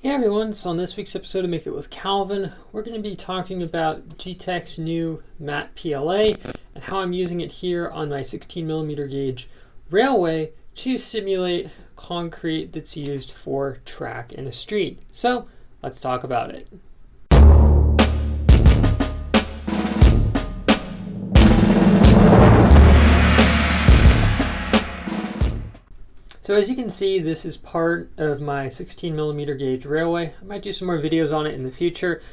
Hey everyone, so on this week's episode of Make It with Calvin, we're going to be talking about Geetek's new matte PLA and how I'm using it here on my 16mm gauge railway to simulate concrete that's used for track in a street. So let's talk about it. So as you can see, this is part of my 16mm gauge railway. I might do some more videos on it in the future.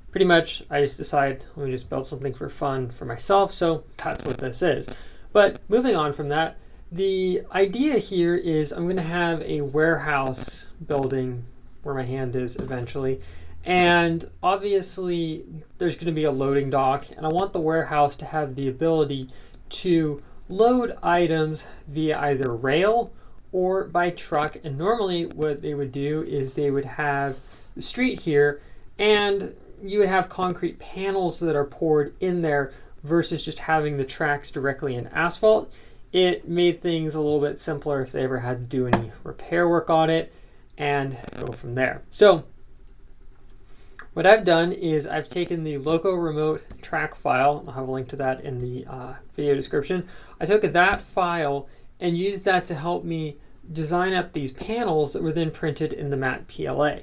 Pretty much, I just decided, let me just build something for fun for myself, so that's what this is. But moving on from that, the idea here is I'm going to have a warehouse building where my hand is eventually. And obviously, there's going to be a loading dock, and I want the warehouse to have the ability to load items via either rail or by truck. And normally what they would do is they would have the street here and you would have concrete panels that are poured in there versus just having the tracks directly in asphalt. It made things a little bit simpler if they ever had to do any repair work on it and go from there. So what I've done is I've taken the Loco Remote track file, I'll have a link to that in the video description. I took that file and used that to help me design up these panels that were then printed in the matte PLA.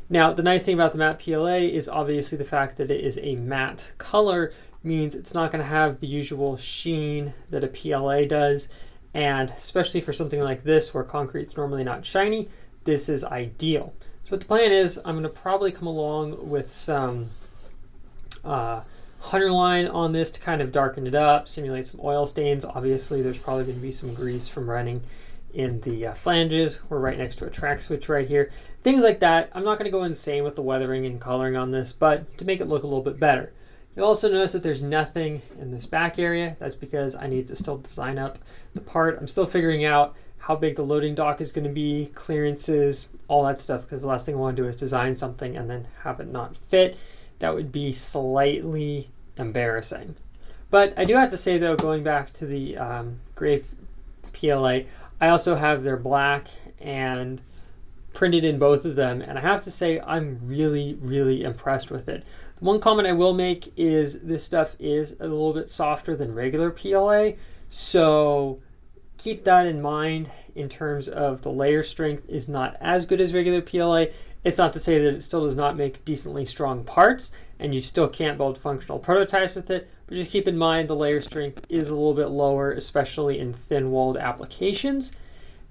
Now, the nice thing about the matte PLA is obviously the fact that it is a matte color means it's not going to have the usual sheen that a PLA does, and especially for something like this where concrete's normally not shiny, this is ideal. So what the plan is, I'm going to probably come along with some Hunter line on this to kind of darken it up, simulate some oil stains. Obviously, there's probably going to be some grease from running in the flanges. We're right next to a track switch right here. Things like that. I'm not going to go insane with the weathering and coloring on this, but to make it look a little bit better. You'll also notice that there's nothing in this back area. That's because I need to still design up the part. I'm still figuring out how big the loading dock is going to be, clearances, all that stuff, because the last thing I want to do is design something and then have it not fit. That would be slightly embarrassing. But I do have to say though, going back to the gray PLA, I also have their black and printed in both of them, and I have to say I'm really impressed with it. One comment I will make is this stuff is a little bit softer than regular PLA, so keep that in mind in terms of the layer strength is not as good as regular PLA. It's not to say that it still does not make decently strong parts and you still can't build functional prototypes with it, but just keep in mind the layer strength is a little bit lower, especially in thin-walled applications.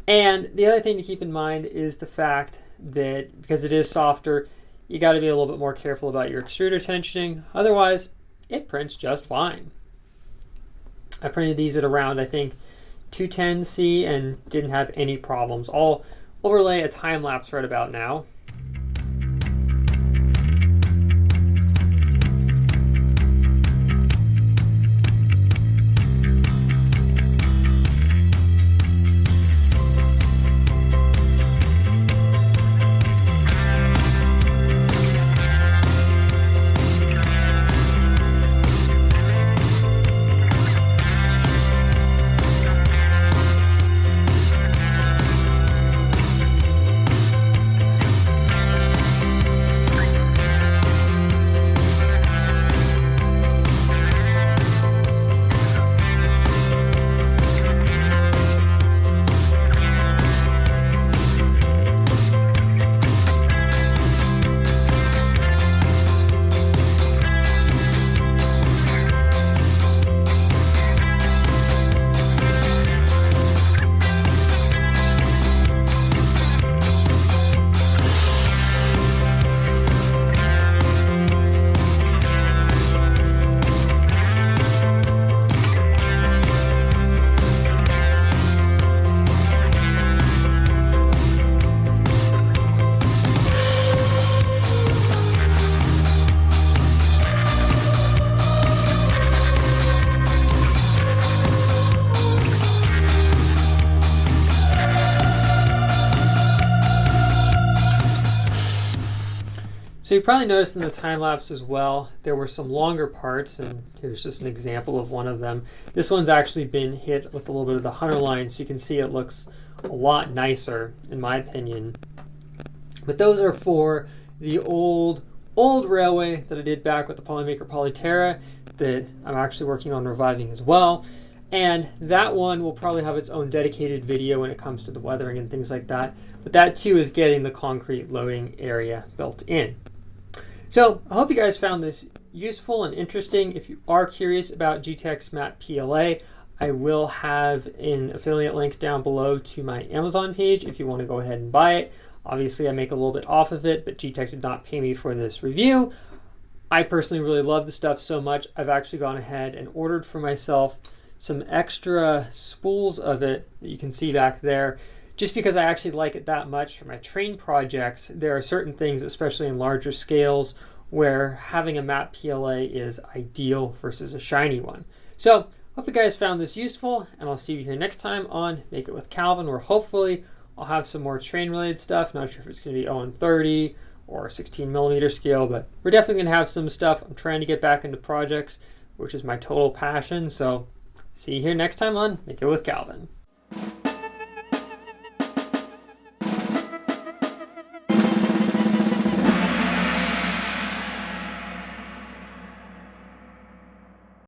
And the other thing to keep in mind is the fact that because it is softer, you got to be a little bit more careful about your extruder tensioning. Otherwise, it prints just fine. I printed these at around, I think, 210C and didn't have any problems. I'll overlay a time lapse right about now. So you probably noticed in the time lapse as well, there were some longer parts, and here's just an example of one of them. This one's actually been hit with a little bit of the Hunter line, so you can see it looks a lot nicer, in my opinion, But those are for the old railway that I did back with the Polymaker Polyterra that I'm actually working on reviving as well. And that one will probably have its own dedicated video when it comes to the weathering and things like that. But that too is getting the concrete loading area built in. So I hope you guys found this useful and interesting. If you are curious about GTX Matte PLA, I will have an affiliate link down below to my Amazon page if you want to go ahead and buy it. Obviously, I make a little bit off of it, but GTX did not pay me for this review. I personally really love the stuff so much, I've actually gone ahead and ordered for myself some extra spools of it that you can see back there, just because I actually like it that much for my train projects. There are certain things, especially in larger scales, where having a matte PLA is ideal versus a shiny one. So, hope you guys found this useful, and I'll see you here next time on Make It With Calvin, where hopefully I'll have some more train-related stuff. Not sure if it's going to be ON30 or 16mm scale, but we're definitely going to have some stuff. I'm trying to get back into projects, which is my total passion. So, see you here next time on Make It With Calvin.